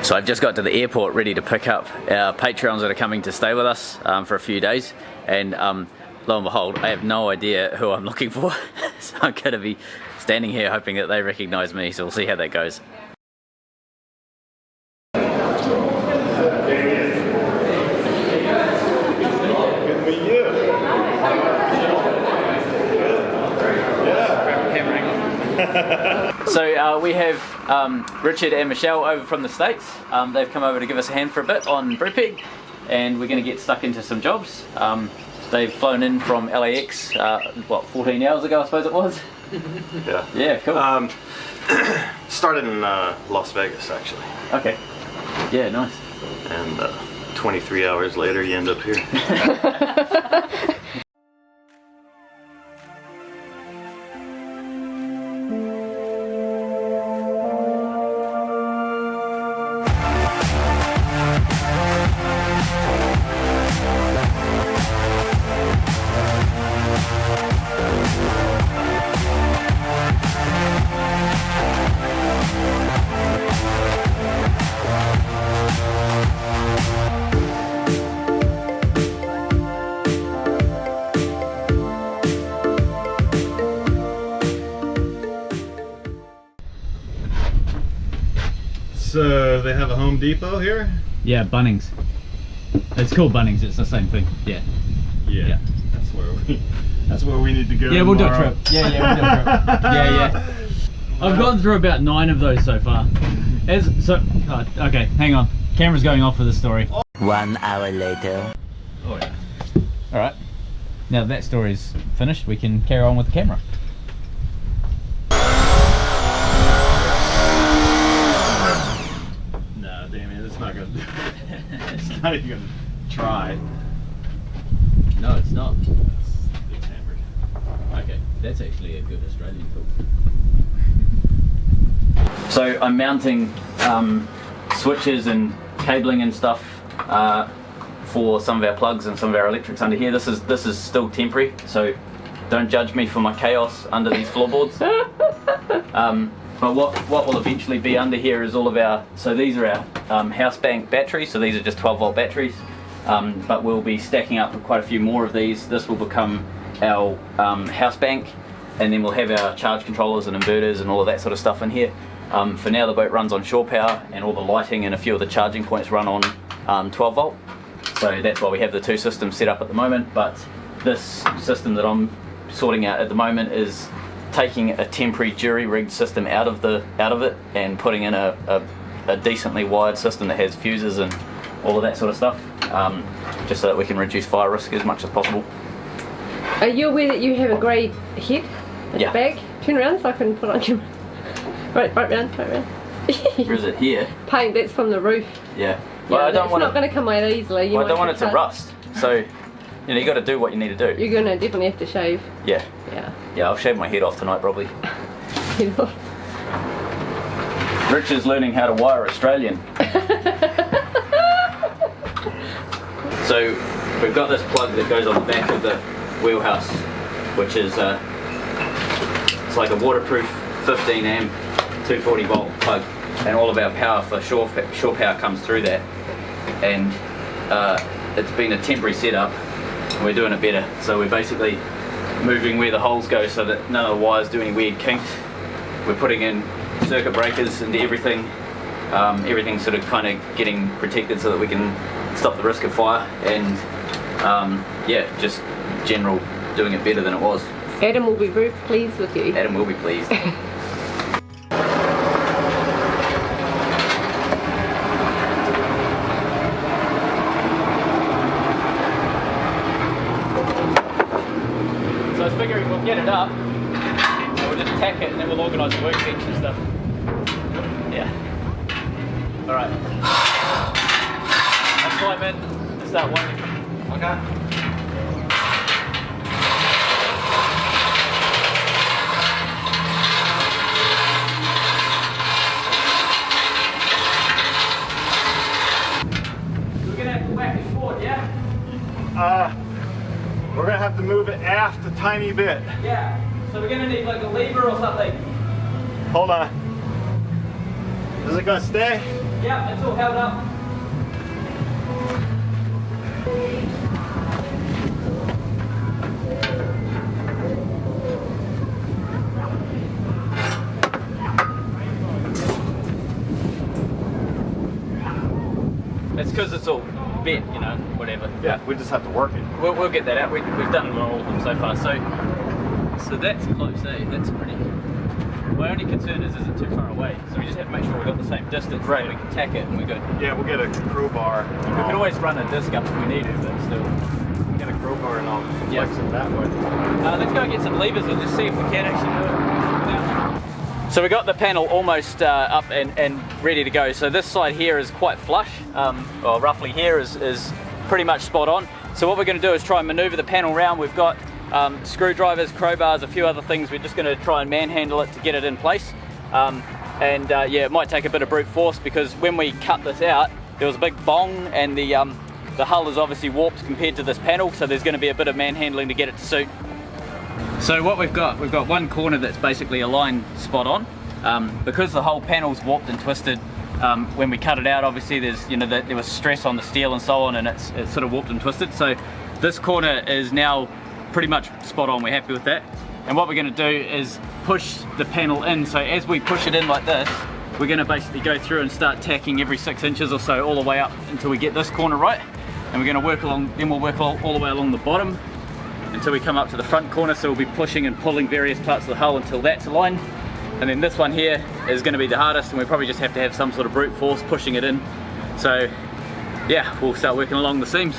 So I've just got to the airport ready to pick up our Patreons that are coming to stay with us for a few days, and lo and behold, I have no idea who I'm looking for. So I'm going to be standing here hoping that they recognise me, so we'll see how that goes. So we have Richard and Michelle over from the States. They've come over to give us a hand for a bit on Brupeg, and we're going to get stuck into some jobs. They've flown in from LAX, what, 14 hours ago I suppose it was? Yeah. Yeah, cool. Started in Las Vegas actually. Okay. Yeah, nice. And 23 hours later you end up here. So they have a Home Depot here? Yeah, Bunnings. It's called Bunnings, it's the same thing. Yeah. Yeah. That's where we need to go. Yeah, we'll tomorrow. do a trip. Yeah, we'll do a trip. Yeah. I've gone through about 9 of those so far. Okay, hang on. Camera's going off for this story. 1 hour later. Oh yeah. Alright. Now that that story's finished, we can carry on with the camera. No, damn it, it's not gonna do it. It's not even gonna try. No, it's not. It's hammered. Okay, that's actually a good Australian tool. So I'm mounting switches and cabling and stuff for some of our plugs and some of our electrics under here. This is still temporary, so don't judge me for my chaos under these floorboards. But what will eventually be under here is all of our, so these are our house bank batteries, so these are just 12-volt batteries, but we'll be stacking up quite a few more of these. This will become our house bank, and then we'll have our charge controllers and inverters and all of that sort of stuff in here. For now the boat runs on shore power, and all the lighting and a few of the charging points run on 12 volt. So that's why we have the two systems set up at the moment, but this system that I'm sorting out at the moment is taking a temporary jury-rigged system out of it and putting in a decently wired system that has fuses and all of that sort of stuff, just so that we can reduce fire risk as much as possible. Are you aware that you have a grey head at Yeah. the back? Turn around so I can put on your... Right round. Or is it here? Paint, that's from the roof. Yeah. Well, I don't it's want not going to come out easily. I don't want it to rust. So, you know, you got to do what you need to do. You're going to definitely have to shave. Yeah. Yeah. Yeah, I'll shave my head off tonight probably. You know. Rich is learning how to wire Australian. So we've got this plug that goes on the back of the wheelhouse, which is it's like a waterproof 15 amp 240 volt plug, and all of our power for shore power comes through that, and it's been a temporary setup. We're doing it better, so we're basically moving where the holes go so that none of the wires do any weird kinks. We're putting in circuit breakers into everything. Everything's sort of kind of getting protected so that we can stop the risk of fire, and yeah, just general doing it better than it was. Adam will be very pleased with you. Adam will be pleased. So I was figuring we'll get it up, so we'll just tack it and then we'll organise the workbench and stuff. Yeah. Alright. I'll climb in and start winding. Okay. We're gonna have to whack it forward, yeah? We're gonna have to move it aft a tiny bit. Yeah. So we're gonna need like a lever or something. Hold on. Is it gonna stay? Yeah, it's all held up. It's because it's all bent, you know, whatever. Yeah, we just have to work it. We'll get that out. We've done it on all of them so far. So that's close, eh? That's pretty. My only concern is it too far away? So we just have to make sure we've got the same distance. Right. So we can tack it and we're good. Yeah, we'll get a crowbar. We can always run a disc up if we need to, but still. Get a crowbar and I'll Yeah. flex it that way. Let's go get some levers and just see if we can actually do it. Yeah. So we got the panel almost up and ready to go. So this side here is quite flush, or roughly here is pretty much spot on. So what we're going to do is try and maneuver the panel around. We've got screwdrivers, crowbars, a few other things. We're just going to try and manhandle it to get it in place. Yeah, it might take a bit of brute force because when we cut this out, there was a big bong and the hull is obviously warped compared to this panel, so there's going to be a bit of manhandling to get it to suit. So what we've got one corner that's basically aligned spot on. Because the whole panel's warped and twisted, when we cut it out, obviously there was stress on the steel and so on, and it's sort of warped and twisted. So this corner is now pretty much spot on. We're happy with that. And what we're going to do is push the panel in. So as we push it in like this, we're going to basically go through and start tacking every 6 inches or so all the way up until we get this corner right. And we're going to work along, then we'll work all the way along the bottom until we come up to the front corner. So we'll be pushing and pulling various parts of the hull until that's aligned. And then this one here is going to be the hardest, and we probably just have to have some sort of brute force pushing it in. So yeah, we'll start working along the seams.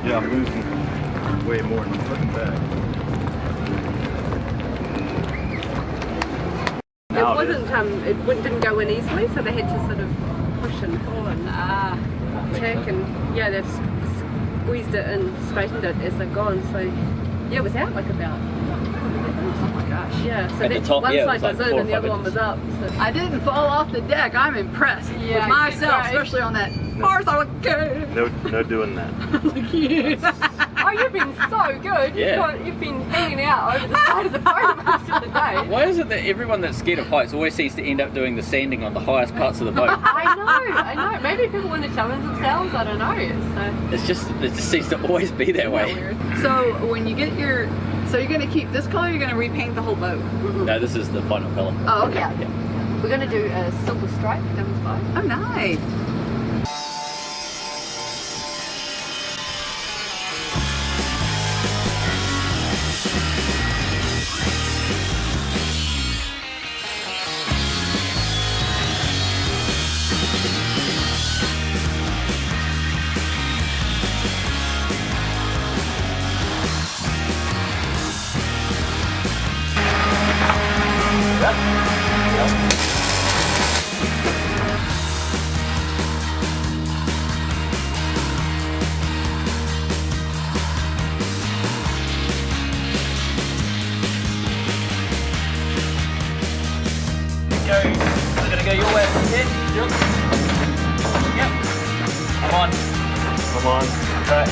Yeah, I'm losing way more than putting back. It wasn't, didn't go in easily, so they had to sort of push and pull and tack, and yeah, they've squeezed it and straightened it as they've gone. So yeah, it was out like about. Oh my gosh. Yeah, so At the that top, one yeah, it side was like was in 4 or and the 5 other one was up. So. I didn't fall off the deck. I'm impressed with Yeah, myself, great. especially on that far side. Like, good. No doing that. Oh, you've been so good. Yeah. You've been hanging out over the side of the boat most of the day. Why is it that everyone that's scared of heights always seems to end up doing the sanding on the highest parts of the boat? I know. Maybe people want to challenge themselves. I don't know. It just seems to always be that way. Weird. So when you get your, so you're gonna keep this color. You're gonna repaint the whole boat. No, this is the final colour. Oh, okay. Yeah. We're going to do a silver stripe down the side. Oh, nice. We're gonna go your way. Yeah, Jill. Yep. Come on. Come on. Right.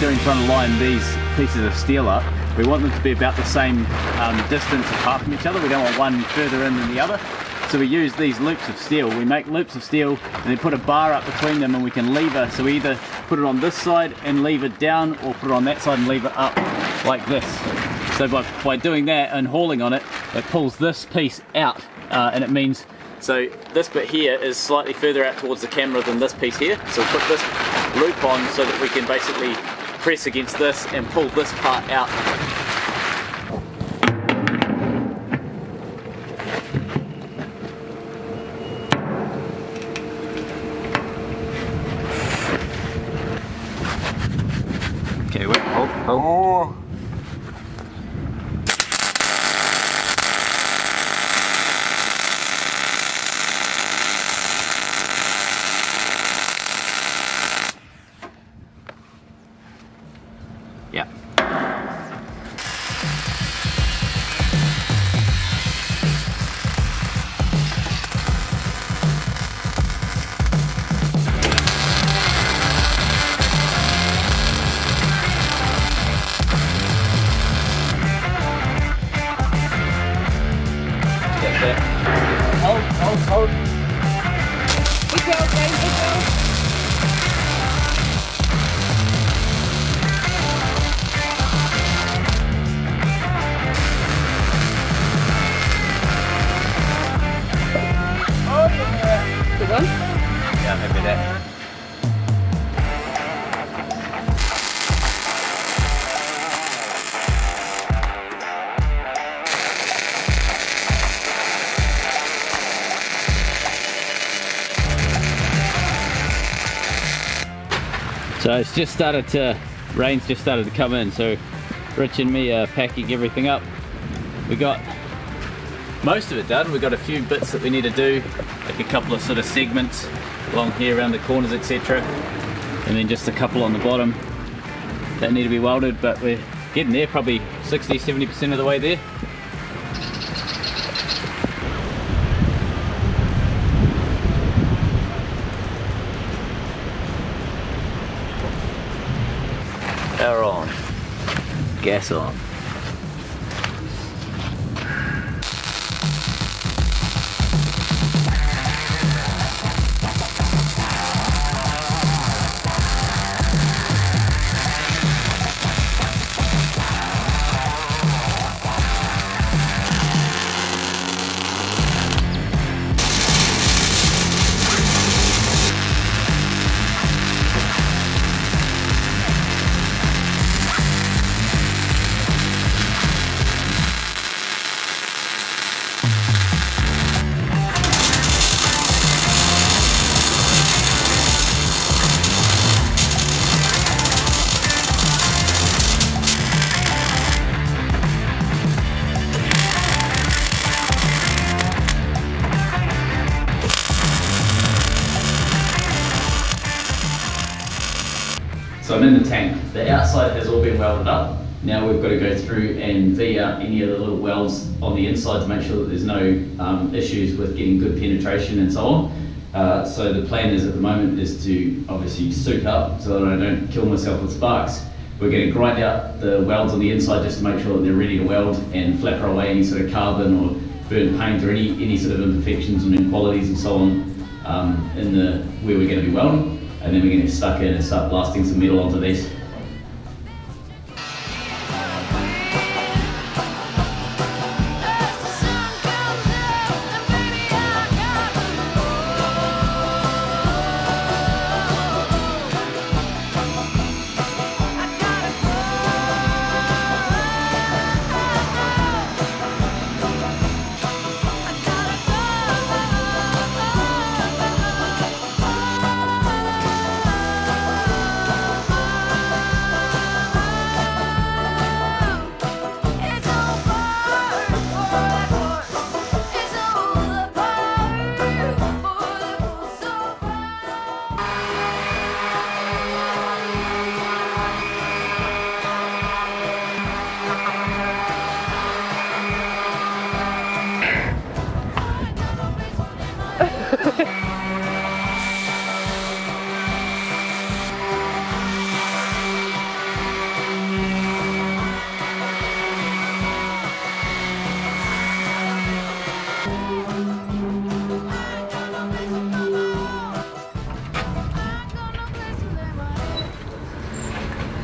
we're doing trying to line these pieces of steel up, we want them to be about the same distance apart from each other. We don't want one further in than the other. So we use these loops of steel. We make loops of steel and then put a bar up between them, and we can lever. So we either put it on this side and lever down, or put it on that side and lever up like this. So by doing that and hauling on it, it pulls this piece out, and it means, so this bit here is slightly further out towards the camera than this piece here. So we put this loop on so that we can basically press against this and pull this part out. Okay, wait, hold. Yeah. Hold. Good girl, Jane, good girl. Good one. Yeah, maybe that. So it's just started to, rain's just started to come in, so Rich and me are packing everything up. We got most of it done. We've got a few bits that we need to do, like a couple of sort of segments along here around the corners, etc. And then just a couple on the bottom that need to be welded, but we're getting there, probably 60-70% of the way there. Power on, gas on. So I'm in the tank. The outside has all been welded up. Now we've got to go through and V out any of the little welds on the inside to make sure that there's no issues with getting good penetration and so on. So the plan is at the moment is to obviously suit up so that I don't kill myself with sparks. We're going to grind out the welds on the inside just to make sure that they're ready to weld and flapper away any sort of carbon or burnt paint or any sort of imperfections and inequalities and so on in the where we're going to be welding. And then we're going to stuck in and start blasting some metal onto this.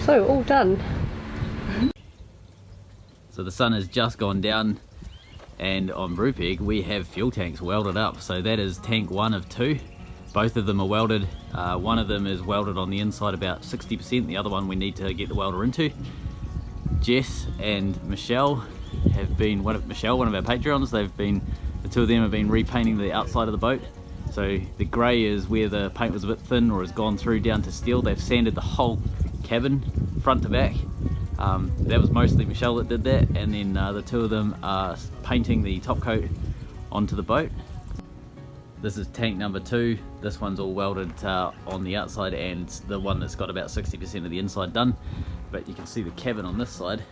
So all done. So the sun has just gone down, and on Brupeg we have fuel tanks welded up. So that is tank 1 of 2. Both of them are welded. One of them is welded on the inside about 60%, the other one we need to get the welder into. Jess and Michelle have been, one of our Patreons, the two of them have been repainting the outside of the boat. So the grey is where the paint was a bit thin or has gone through down to steel. They've sanded the whole cabin front to back. That was mostly Michelle that did that, and then the two of them are painting the top coat onto the boat. This is tank number 2. This one's all welded on the outside, and the one that's got about 60% of the inside done. But you can see the cabin on this side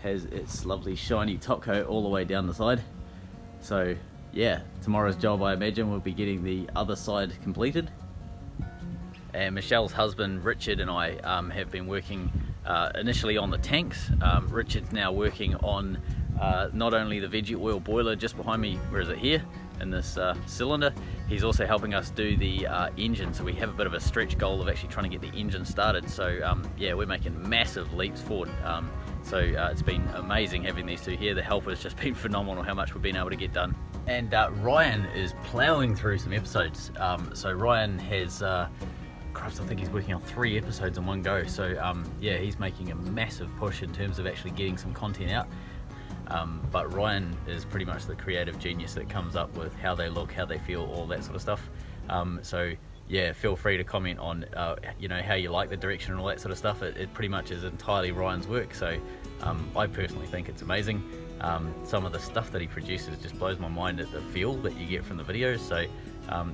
has its lovely shiny top coat all the way down the side. So yeah, tomorrow's job, I imagine, we'll be getting the other side completed. And Michelle's husband Richard and I have been working initially on the tanks. Richard's now working on not only the veggie oil boiler just behind me, where is it, here in this cylinder, he's also helping us do the engine. So we have a bit of a stretch goal of actually trying to get the engine started. So yeah, we're making massive leaps forward. So it's been amazing having these two here. The help has just been phenomenal how much we've been able to get done. And Ryan is ploughing through some episodes. So Ryan has Christ, I think he's working on 3 episodes in one go. So yeah, he's making a massive push in terms of actually getting some content out. But Ryan is pretty much the creative genius that comes up with how they look, how they feel, all that sort of stuff. So yeah, feel free to comment on you know, how you like the direction and all that sort of stuff. It pretty much is entirely Ryan's work. So I personally think it's amazing. Some of the stuff that he produces just blows my mind at the feel that you get from the videos. So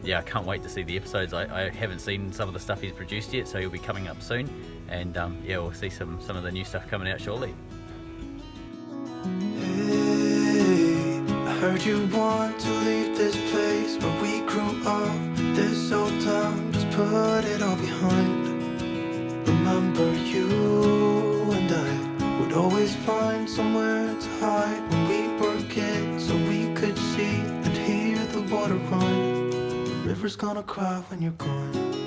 yeah, I can't wait to see the episodes. I haven't seen some of the stuff he's produced yet, so he'll be coming up soon. And yeah, we'll see some of the new stuff coming out shortly. Hey, I heard you want to leave this place where we grew up. This old town, just put it all behind. Remember you and I would always find somewhere to hide when we were kids, so we could see and hear the water run. The river's gonna cry when you're gone.